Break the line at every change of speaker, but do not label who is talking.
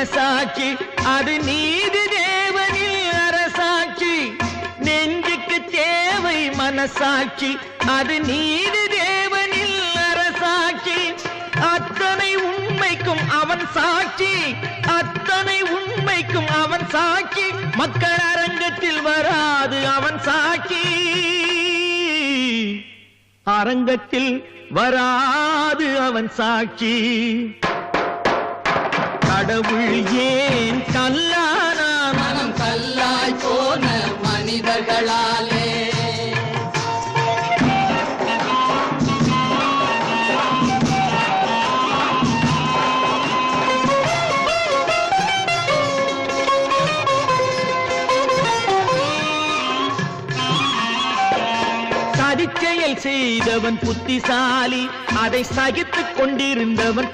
மனசாட்சி அது நீதி தேவனில் அரசாட்சி. நெஞ்சுக்கு தேவை மனசாட்சி அது நீதி தேவனில் அரசாட்சி. அத்தனை உண்மைக்கும் அவன் சாட்சி, அத்தனை உண்மைக்கும் அவன் சாட்சி. மக்கள் அரங்கத்தில் வராது அவன் சாட்சி, அரங்கத்தில் வராது அவன் சாட்சி. கடவுள் ஏன் கல்லானா?
மனம் கல்லாய் போன மனிதர்களாலே.
சதிச்செயல் செய்தவன் புத்திசாலி, அதை சகித்துக் கொண்டிருந்தவன்